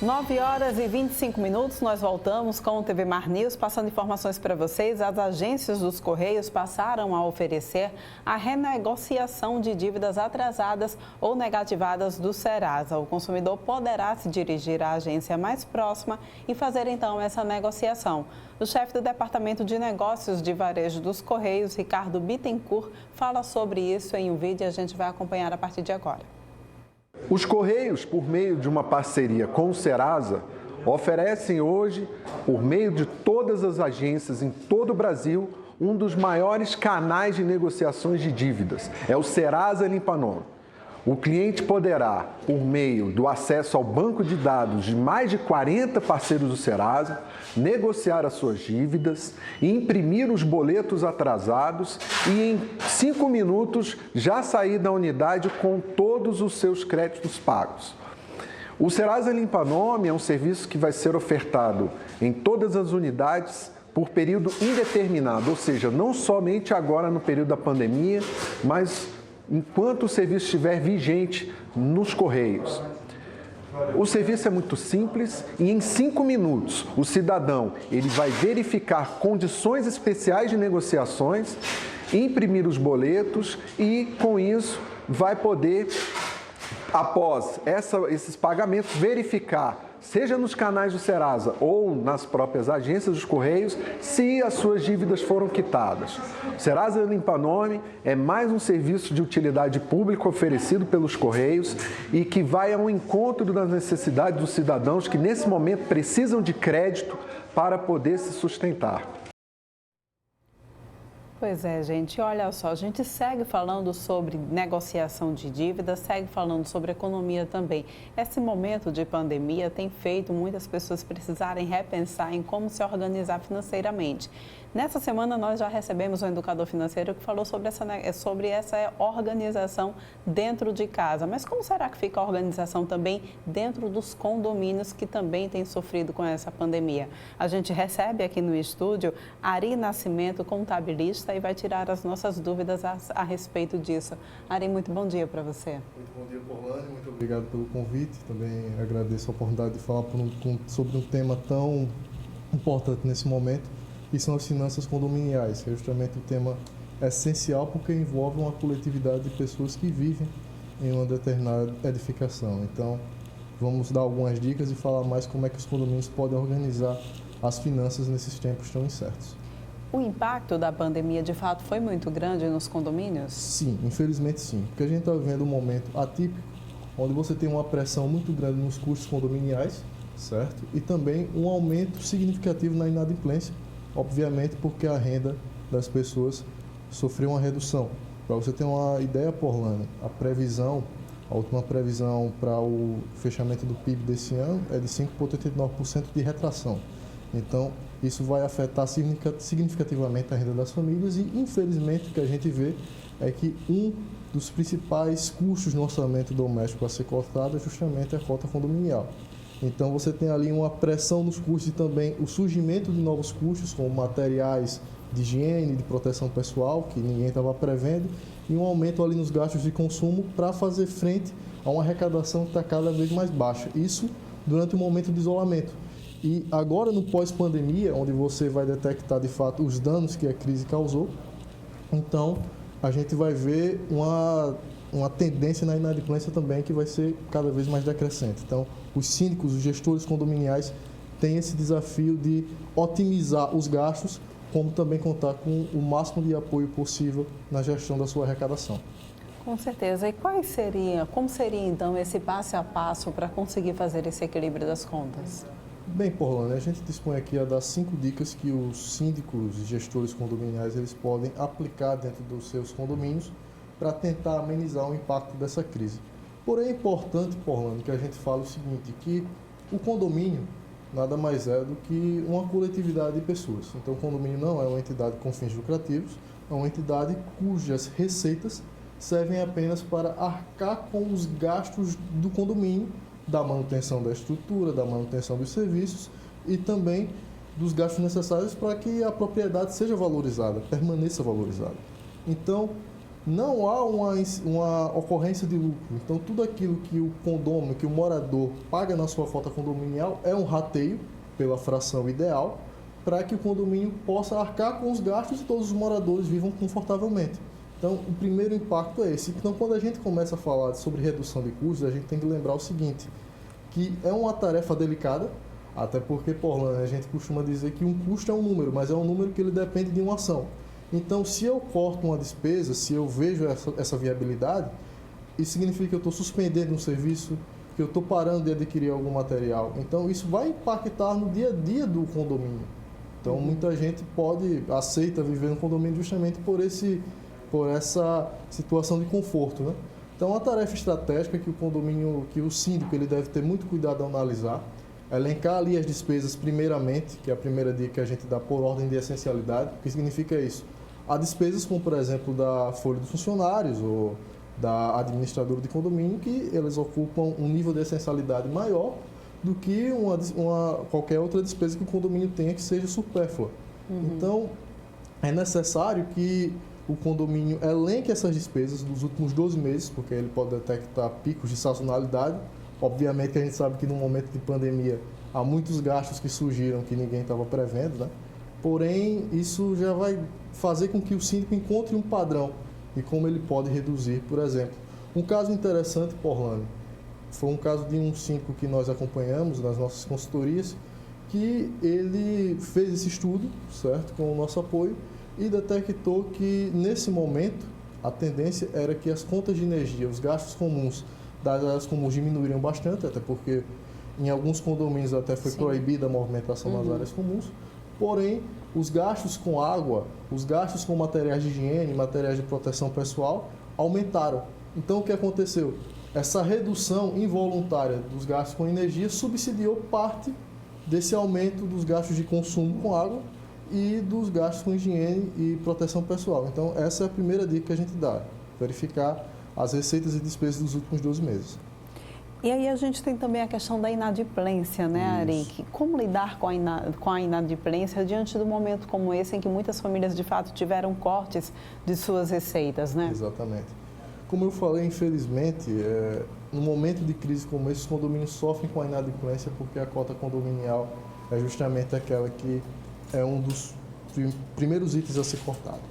9h25, nós voltamos com o TV Mar News, passando informações para vocês. As agências dos Correios passaram a oferecer a renegociação de dívidas atrasadas ou negativadas do Serasa. O consumidor poderá se dirigir à agência mais próxima e fazer então essa negociação. O chefe do Departamento de Negócios de Varejo dos Correios, Ricardo Bittencourt, fala sobre isso em um vídeo e a gente vai acompanhar a partir de agora. Os Correios, por meio de uma parceria com o Serasa, oferecem hoje, por meio de todas as agências em todo o Brasil, um dos maiores canais de negociações de dívidas. É o Serasa Limpa Nome. O cliente poderá, por meio do acesso ao banco de dados de mais de 40 parceiros do Serasa, negociar as suas dívidas, imprimir os boletos atrasados e em 5 minutos já sair da unidade com todos os seus créditos pagos. O Serasa Limpa Nome é um serviço que vai ser ofertado em todas as unidades por período indeterminado, ou seja, não somente agora no período da pandemia, mas enquanto o serviço estiver vigente nos Correios. O serviço é muito simples e em 5 minutos o cidadão ele vai verificar condições especiais de negociações, imprimir os boletos e com isso vai poder, após esses pagamentos, verificar, seja nos canais do Serasa ou nas próprias agências dos Correios, se as suas dívidas foram quitadas. O Serasa Limpa Nome é mais um serviço de utilidade pública oferecido pelos Correios e que vai ao encontro das necessidades dos cidadãos que nesse momento precisam de crédito para poder se sustentar. Pois é, gente, olha só, a gente segue falando sobre negociação de dívidas, segue falando sobre economia também. Esse momento de pandemia tem feito muitas pessoas precisarem repensar em como se organizar financeiramente. Nessa semana nós já recebemos um educador financeiro que falou sobre essa organização dentro de casa. Mas como será que fica a organização também dentro dos condomínios que também têm sofrido com essa pandemia? A gente recebe aqui no estúdio Ari Nascimento, contabilista, e vai tirar as nossas dúvidas a respeito disso. Ari, muito bom dia para você. Muito bom dia, Porlane. Muito obrigado pelo convite. Também agradeço a oportunidade de falar sobre um tema tão importante nesse momento, que são as finanças condominiais, que é justamente o tema essencial porque envolve uma coletividade de pessoas que vivem em uma determinada edificação. Então, vamos dar algumas dicas e falar mais como é que os condomínios podem organizar as finanças nesses tempos tão incertos. O impacto da pandemia, de fato, foi muito grande nos condomínios? Sim, infelizmente sim. Porque a gente está vivendo um momento atípico, onde você tem uma pressão muito grande nos custos condominiais, certo? E também um aumento significativo na inadimplência, obviamente porque a renda das pessoas sofreu uma redução. Para você ter uma ideia, Porlane, a última previsão para o fechamento do PIB desse ano é de 5,89% de retração. Então, isso vai afetar significativamente a renda das famílias e, infelizmente, o que a gente vê é que um dos principais custos no orçamento doméstico a ser cortado é justamente a cota condominial. Então, você tem ali uma pressão nos custos e também o surgimento de novos custos, como materiais de higiene, de proteção pessoal, que ninguém estava prevendo, e um aumento ali nos gastos de consumo para fazer frente a uma arrecadação que está cada vez mais baixa. Isso durante o momento de isolamento. E agora, no pós-pandemia, onde você vai detectar, de fato, os danos que a crise causou, então, a gente vai ver uma tendência na inadimplência também que vai ser cada vez mais decrescente. Então, os síndicos, os gestores condominiais têm esse desafio de otimizar os gastos, como também contar com o máximo de apoio possível na gestão da sua arrecadação. Com certeza. E como seria então esse passo a passo para conseguir fazer esse equilíbrio das contas? Bem, Porlane, a gente dispõe aqui a dar 5 dicas que os síndicos e gestores condominiais eles podem aplicar dentro dos seus condomínios para tentar amenizar o impacto dessa crise. Porém, é importante, Porlane, que a gente fale o seguinte, que o condomínio nada mais é do que uma coletividade de pessoas. Então, o condomínio não é uma entidade com fins lucrativos, é uma entidade cujas receitas servem apenas para arcar com os gastos do condomínio, da manutenção da estrutura, da manutenção dos serviços e também dos gastos necessários para que a propriedade seja valorizada, permaneça valorizada. Então, não há uma ocorrência de lucro. Então, tudo aquilo que o condômino, que o morador paga na sua cota condominial é um rateio pela fração ideal para que o condomínio possa arcar com os gastos e todos os moradores vivam confortavelmente. Então, o primeiro impacto é esse. Então, quando a gente começa a falar sobre redução de custos, a gente tem que lembrar o seguinte, que é uma tarefa delicada, até porque, por lá, a gente costuma dizer que um custo é um número, mas é um número que ele depende de uma ação. Então, se eu corto uma despesa, se eu vejo essa viabilidade, isso significa que eu estou suspendendo um serviço, que eu estou parando de adquirir algum material. Então, isso vai impactar no dia a dia do condomínio. Então, muita gente aceita viver no condomínio justamente por essa situação de conforto, né? Então, a tarefa estratégica que o síndico ele deve ter muito cuidado ao analisar, elencar ali as despesas primeiramente, que é a primeira dica que a gente dá por ordem de essencialidade. O que significa isso? Há despesas como, por exemplo, da folha dos funcionários ou da administradora de condomínio, que eles ocupam um nível de essencialidade maior do que qualquer outra despesa que o condomínio tenha que seja supérflua. Então, é necessário que o condomínio elenque essas despesas dos últimos 12 meses, porque ele pode detectar picos de sazonalidade. Obviamente que a gente sabe que no momento de pandemia há muitos gastos que surgiram que ninguém estava prevendo, né? Porém, isso já vai fazer com que o síndico encontre um padrão e como ele pode reduzir, por exemplo. Um caso interessante, Orlando, foi um caso de um síndico que nós acompanhamos nas nossas consultorias, que ele fez esse estudo, certo, com o nosso apoio, e detectou que, nesse momento, a tendência era que as contas de energia, os gastos comuns das áreas comuns diminuiriam bastante, até porque em alguns condomínios até foi proibida a movimentação nas áreas comuns, porém, os gastos com água, os gastos com materiais de higiene, materiais de proteção pessoal, aumentaram. Então, o que aconteceu? Essa redução involuntária dos gastos com energia subsidiou parte desse aumento dos gastos de consumo com água e dos gastos com higiene e proteção pessoal. Então, essa é a primeira dica que a gente dá, verificar as receitas e despesas dos últimos 12 meses. E aí a gente tem também a questão da inadimplência, né, Ari? Como lidar com a inadimplência diante de um momento como esse, em que muitas famílias, de fato, tiveram cortes de suas receitas, né? Exatamente. Como eu falei, infelizmente, no momento de crise como esse, os condomínios sofrem com a inadimplência porque a cota condominial é justamente aquela que é um dos primeiros itens a ser cortado.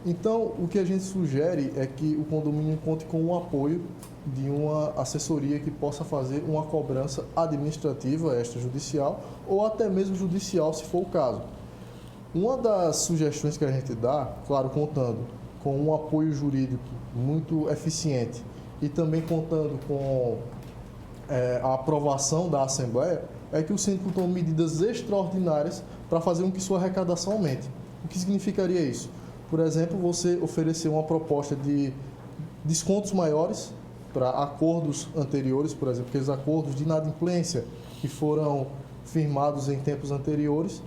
Então, o que a gente sugere é que o condomínio conte com o apoio de uma assessoria que possa fazer uma cobrança administrativa extrajudicial ou até mesmo judicial, se for o caso. Uma das sugestões que a gente dá, claro, contando com um apoio jurídico muito eficiente e também contando com a aprovação da Assembleia, é que o síndico tome medidas extraordinárias para fazer com que sua arrecadação aumente. O que significaria isso? Por exemplo, você oferecer uma proposta de descontos maiores para acordos anteriores, por exemplo, aqueles acordos de inadimplência que foram firmados em tempos anteriores,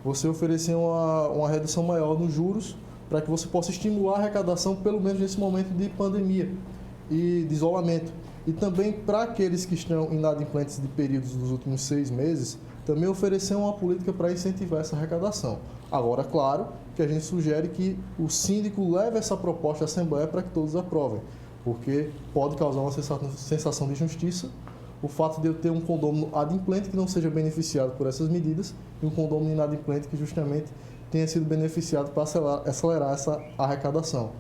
você oferecer uma redução maior nos juros para que você possa estimular a arrecadação, pelo menos nesse momento de pandemia e de isolamento. E também para aqueles que estão inadimplentes de períodos dos últimos 6 meses, também oferecer uma política para incentivar essa arrecadação. Agora, claro, que a gente sugere que o síndico leve essa proposta à Assembleia para que todos aprovem, porque pode causar uma sensação de injustiça o fato de eu ter um condômino adimplente que não seja beneficiado por essas medidas e um condômino inadimplente que justamente tenha sido beneficiado para acelerar essa arrecadação.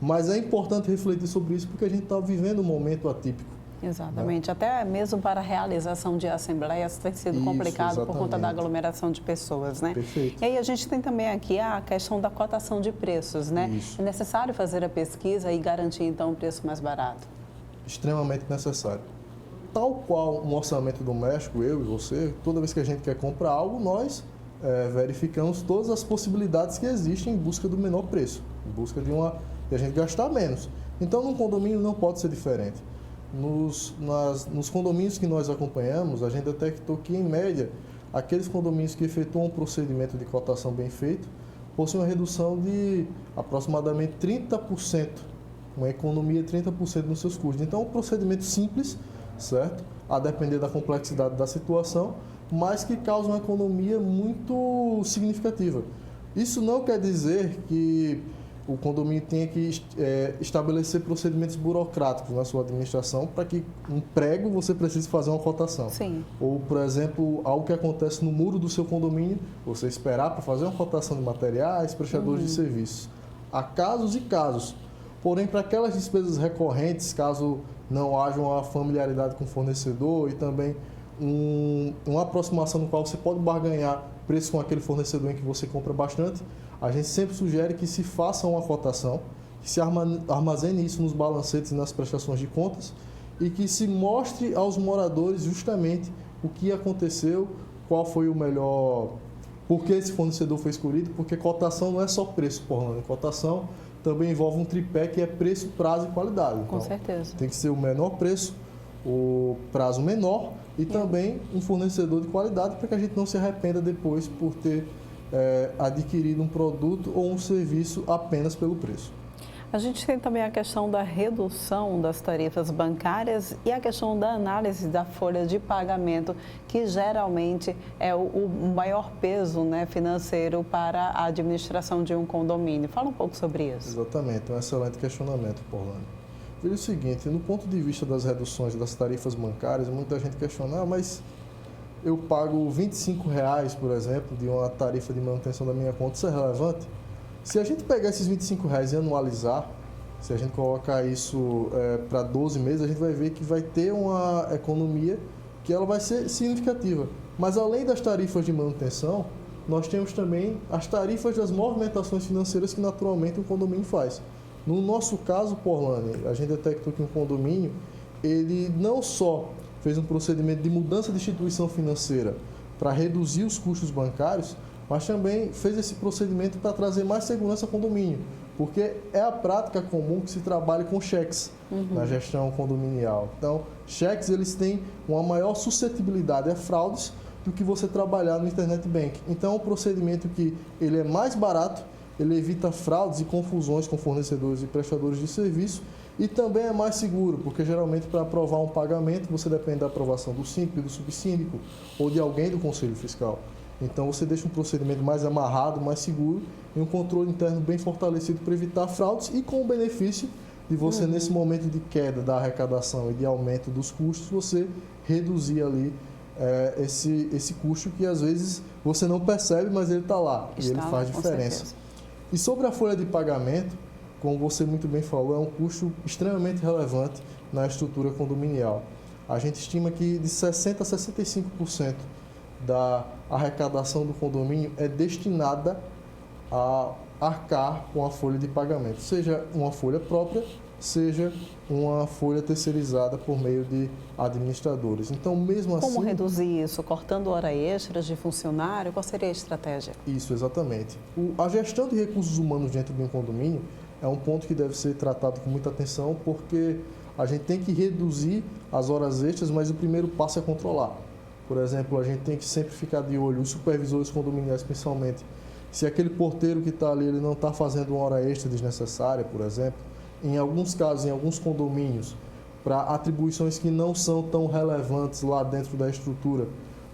Mas é importante refletir sobre isso porque a gente está vivendo um momento atípico. Exatamente. Até mesmo para a realização de assembleias tem sido complicado exatamente. Por conta da aglomeração de pessoas, né? Perfeito. E aí a gente tem também aqui a questão da cotação de preços, né? Isso. É necessário fazer a pesquisa e garantir, então, um preço mais barato? Extremamente necessário. Tal qual um orçamento doméstico, eu e você, toda vez que a gente quer comprar algo, nós verificamos todas as possibilidades que existem em busca do menor preço, em busca de a gente gastar menos. Então, num condomínio não pode ser diferente. Nos condomínios que nós acompanhamos, a gente detectou que, em média, aqueles condomínios que efetuam um procedimento de cotação bem feito possuem uma redução de aproximadamente 30%, uma economia de 30% nos seus custos. Então, é um procedimento simples, certo? A depender da complexidade da situação, mas que causa uma economia muito significativa. Isso não quer dizer que o condomínio tenha que estabelecer procedimentos burocráticos na sua administração para que um prego você precise fazer uma cotação. Sim. Ou, por exemplo, algo que acontece no muro do seu condomínio, você esperar para fazer uma cotação de materiais, prestadores de serviços. Há casos e casos. Porém, para aquelas despesas recorrentes, caso não haja uma familiaridade com o fornecedor e também uma aproximação no qual você pode barganhar preço com aquele fornecedor em que você compra bastante, a gente sempre sugere que se faça uma cotação, que se armazene isso nos balancetes e nas prestações de contas e que se mostre aos moradores justamente o que aconteceu, qual foi o melhor, por que esse fornecedor foi escolhido, porque cotação não é só preço, Porlândia. Cotação também envolve um tripé que é preço, prazo e qualidade. Então, com certeza. Tem que ser o menor preço, o prazo menor e também um fornecedor de qualidade para que a gente não se arrependa depois por ter adquirido um produto ou um serviço apenas pelo preço. A gente tem também a questão da redução das tarifas bancárias e a questão da análise da folha de pagamento, que geralmente é o maior peso, né, financeiro para a administração de um condomínio. Fala um pouco sobre isso. Exatamente, um excelente questionamento, Porlândia. Veja o seguinte, no ponto de vista das reduções das tarifas bancárias, muita gente questiona, mas eu pago R$25, por exemplo, de uma tarifa de manutenção da minha conta, isso é relevante? Se a gente pegar esses R$25 e anualizar, se a gente colocar isso para 12 meses, a gente vai ver que vai ter uma economia que ela vai ser significativa. Mas além das tarifas de manutenção, nós temos também as tarifas das movimentações financeiras que naturalmente o condomínio faz. No nosso caso, Porlândia, a gente detectou que um condomínio, ele não só fez um procedimento de mudança de instituição financeira para reduzir os custos bancários, mas também fez esse procedimento para trazer mais segurança ao condomínio, porque é a prática comum que se trabalhe com cheques na gestão condominial. Então, cheques eles têm uma maior suscetibilidade a fraudes do que você trabalhar no Internet Bank. Então, é um procedimento que ele é mais barato, ele evita fraudes e confusões com fornecedores e prestadores de serviço e também é mais seguro, porque geralmente para aprovar um pagamento você depende da aprovação do síndico, do subsíndico ou de alguém do Conselho Fiscal. Então você deixa um procedimento mais amarrado, mais seguro e um controle interno bem fortalecido para evitar fraudes e com o benefício de você, nesse momento de queda da arrecadação e de aumento dos custos, você reduzir ali esse custo que às vezes você não percebe, mas ele está lá e ele faz diferença. E sobre a folha de pagamento, como você muito bem falou, é um custo extremamente relevante na estrutura condominial. A gente estima que de 60% a 65% da arrecadação do condomínio é destinada a arcar com a folha de pagamento, seja uma folha própria, seja uma folha terceirizada por meio de administradores. Então, mesmo assim... Como reduzir isso? Cortando hora extras de funcionário? Qual seria a estratégia? Isso, exatamente. A gestão de recursos humanos dentro de um condomínio é um ponto que deve ser tratado com muita atenção, porque a gente tem que reduzir as horas extras, mas o primeiro passo é controlar. Por exemplo, a gente tem que sempre ficar de olho, os supervisores condominiais principalmente, se aquele porteiro que está ali ele não está fazendo uma hora extra desnecessária, por exemplo, em alguns casos, em alguns condomínios, para atribuições que não são tão relevantes lá dentro da estrutura.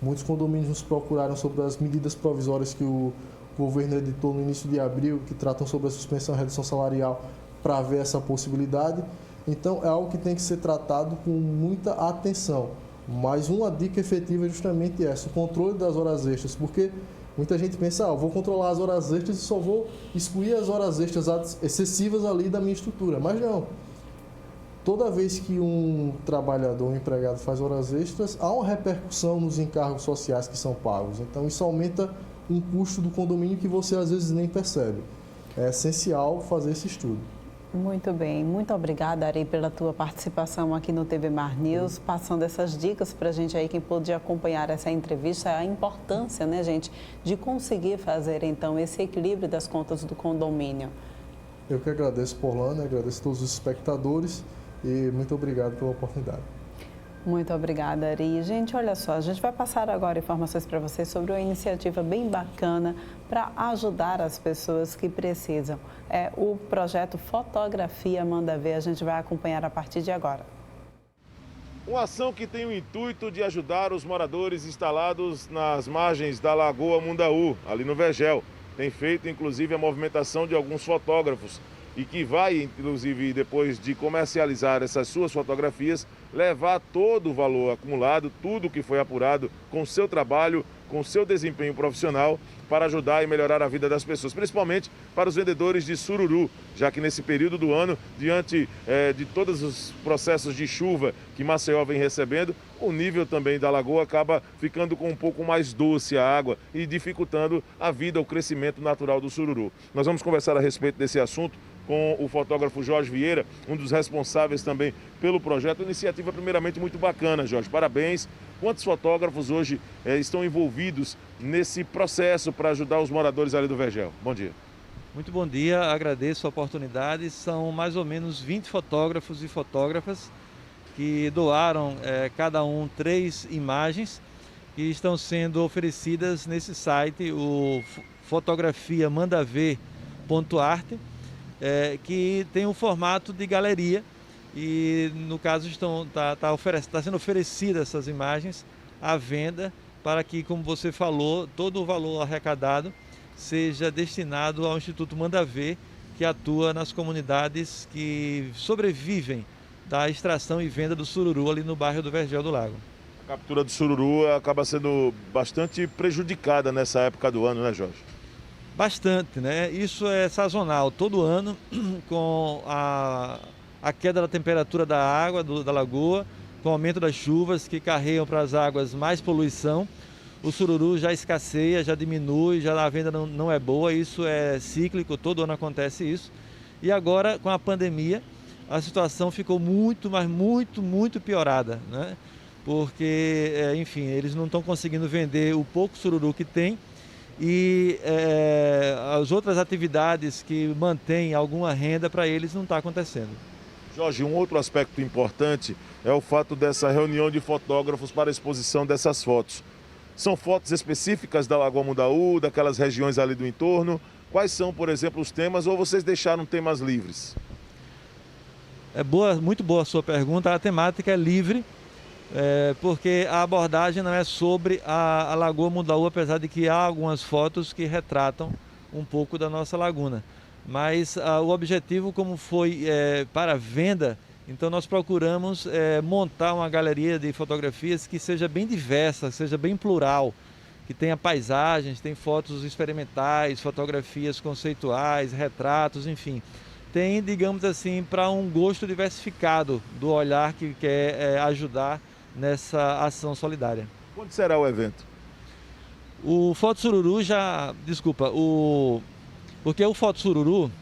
Muitos condomínios nos procuraram sobre as medidas provisórias que o governo editou no início de abril, que tratam sobre a suspensão e redução salarial, para ver essa possibilidade. Então, é algo que tem que ser tratado com muita atenção. Mas uma dica efetiva é justamente essa, o controle das horas extras, porque muita gente pensa, vou controlar as horas extras e só vou excluir as horas extras excessivas ali da minha estrutura. Mas não. Toda vez que um trabalhador, um empregado faz horas extras, há uma repercussão nos encargos sociais que são pagos. Então, isso aumenta um custo do condomínio que você às vezes nem percebe. É essencial fazer esse estudo. Muito bem, muito obrigada, Ari, pela tua participação aqui no TV Mar News, passando essas dicas para a gente aí, quem pôde acompanhar essa entrevista, a importância, né, gente, de conseguir fazer, então, esse equilíbrio das contas do condomínio. Eu que agradeço, Porlândia, agradeço a todos os espectadores e muito obrigado pela oportunidade. Muito obrigada, Ari. Gente, olha só, a gente vai passar agora informações para vocês sobre uma iniciativa bem bacana para ajudar as pessoas que precisam. É o projeto Fotografia Manda Ver, a gente vai acompanhar a partir de agora. Uma ação que tem o intuito de ajudar os moradores instalados nas margens da Lagoa Mundaú, ali no Vergel. tem feito inclusive a movimentação de alguns fotógrafos e que vai, inclusive, depois de comercializar essas suas fotografias, levar todo o valor acumulado, tudo que foi apurado com o seu trabalho, com o seu desempenho profissional, para ajudar e melhorar a vida das pessoas, principalmente para os vendedores de sururu, já que nesse período do ano, diante de todos os processos de chuva que Maceió vem recebendo, o nível também da lagoa acaba ficando com um pouco mais doce a água e dificultando a vida, o crescimento natural do sururu. Nós vamos conversar a respeito desse assunto com o fotógrafo Jorge Vieira, um dos responsáveis também pelo projeto. Iniciativa primeiramente muito bacana, Jorge, parabéns. Quantos fotógrafos hoje estão envolvidos nesse processo para ajudar os moradores ali do Vergel? Bom dia. Muito bom dia, agradeço a oportunidade. São mais ou menos 20 fotógrafos e fotógrafas que doaram cada um 3 imagens que estão sendo oferecidas nesse site, o fotografiamandaver.art, que tem um formato de galeria e no caso está sendo oferecidas essas imagens à venda para que, como você falou, todo o valor arrecadado seja destinado ao Instituto Mandaver, que atua nas comunidades que sobrevivem da extração e venda do sururu ali no bairro do Vergel do Lago. A captura do sururu acaba sendo bastante prejudicada nessa época do ano, né, Jorge? Bastante, né? Isso é sazonal. Todo ano, com a queda da temperatura da água, da lagoa, com o aumento das chuvas que carregam para as águas mais poluição, o sururu já escasseia, já diminui, já a venda não é boa. Isso é cíclico, todo ano acontece isso. E agora, com a pandemia, a situação ficou muito piorada, né? Porque, enfim, eles não estão conseguindo vender o pouco sururu que tem e as outras atividades que mantêm alguma renda para eles não está acontecendo. Jorge, um outro aspecto importante é o fato dessa reunião de fotógrafos para a exposição dessas fotos. São fotos específicas da Lagoa Mundaú, daquelas regiões ali do entorno? Quais são, por exemplo, os temas, ou vocês deixaram temas livres? Muito boa a sua pergunta. A temática é livre, porque a abordagem não é sobre a Lagoa Mundaú, apesar de que há algumas fotos que retratam um pouco da nossa laguna. Mas o objetivo, como foi para venda, então nós procuramos montar uma galeria de fotografias que seja bem diversa, seja bem plural, que tenha paisagens, tem fotos experimentais, fotografias conceituais, retratos, enfim. Tem, digamos assim, para um gosto diversificado do olhar que quer ajudar nessa ação solidária. Quando será o evento? O Foto Sururu porque o Foto Sururu,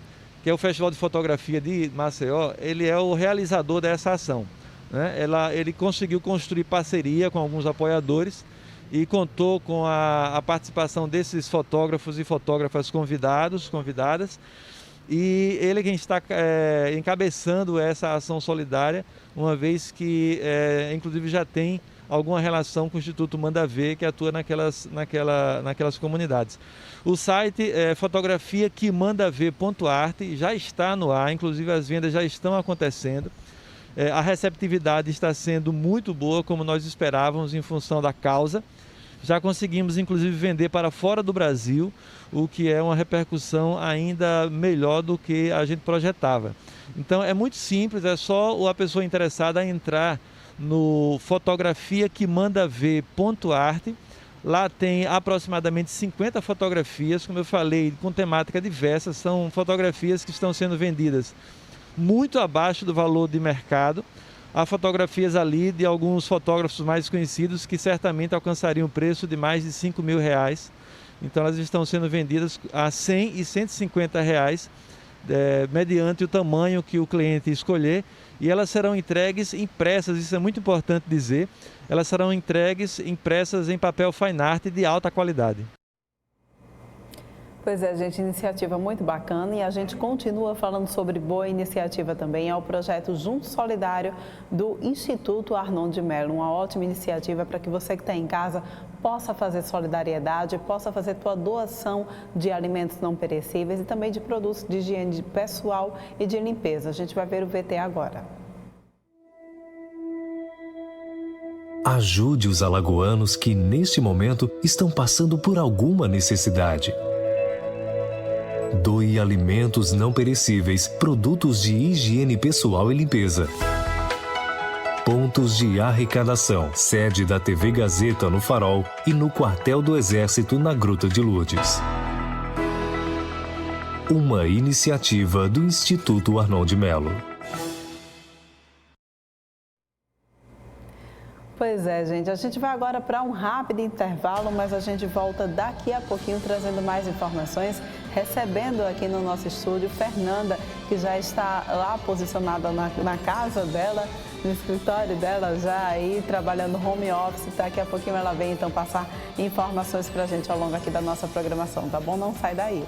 que é o Festival de Fotografia de Maceió, ele é o realizador dessa ação, né? Ele conseguiu construir parceria com alguns apoiadores e contou com a participação desses fotógrafos e fotógrafas convidadas, e ele é quem está encabeçando essa ação solidária, uma vez que inclusive já tem alguma relação com o Instituto Mandaver, que atua naquelas comunidades. O site fotografiamandaver.art já está no ar, inclusive as vendas já estão acontecendo. A receptividade está sendo muito boa, como nós esperávamos, em função da causa. Já conseguimos, inclusive, vender para fora do Brasil, o que é uma repercussão ainda melhor do que a gente projetava. Então, é muito simples, é só a pessoa interessada entrar no fotografiamandaver.art. Lá tem aproximadamente 50 fotografias, como eu falei, com temática diversa. São fotografias que estão sendo vendidas muito abaixo do valor de mercado. Há fotografias ali de alguns fotógrafos mais conhecidos que certamente alcançariam o preço de mais de R$5.000. Então elas estão sendo vendidas a R$100 e R$150, mediante o tamanho que o cliente escolher. E elas serão entregues impressas, isso é muito importante dizer, elas serão entregues impressas em papel fine art de alta qualidade. Pois é, gente, iniciativa muito bacana, e a gente continua falando sobre boa iniciativa também, é o projeto Junto Solidário do Instituto Arnon de Mello, uma ótima iniciativa para que você que está em casa possa fazer solidariedade, possa fazer sua doação de alimentos não perecíveis e também de produtos de higiene pessoal e de limpeza. A gente vai ver o VT agora. Ajude os alagoanos que, neste momento, estão passando por alguma necessidade. Doe alimentos não perecíveis, produtos de higiene pessoal e limpeza. Pontos de arrecadação. Sede da TV Gazeta no Farol e no Quartel do Exército na Gruta de Lourdes. Uma iniciativa do Instituto Arnon de Melo. Pois é, gente. A gente vai agora para um rápido intervalo, mas a gente volta daqui a pouquinho trazendo mais informações, recebendo aqui no nosso estúdio Fernanda, que já está lá posicionada na casa dela, no escritório dela, já aí trabalhando home office. Daqui a pouquinho ela vem então passar informações para a gente ao longo aqui da nossa programação, tá bom? Não sai daí.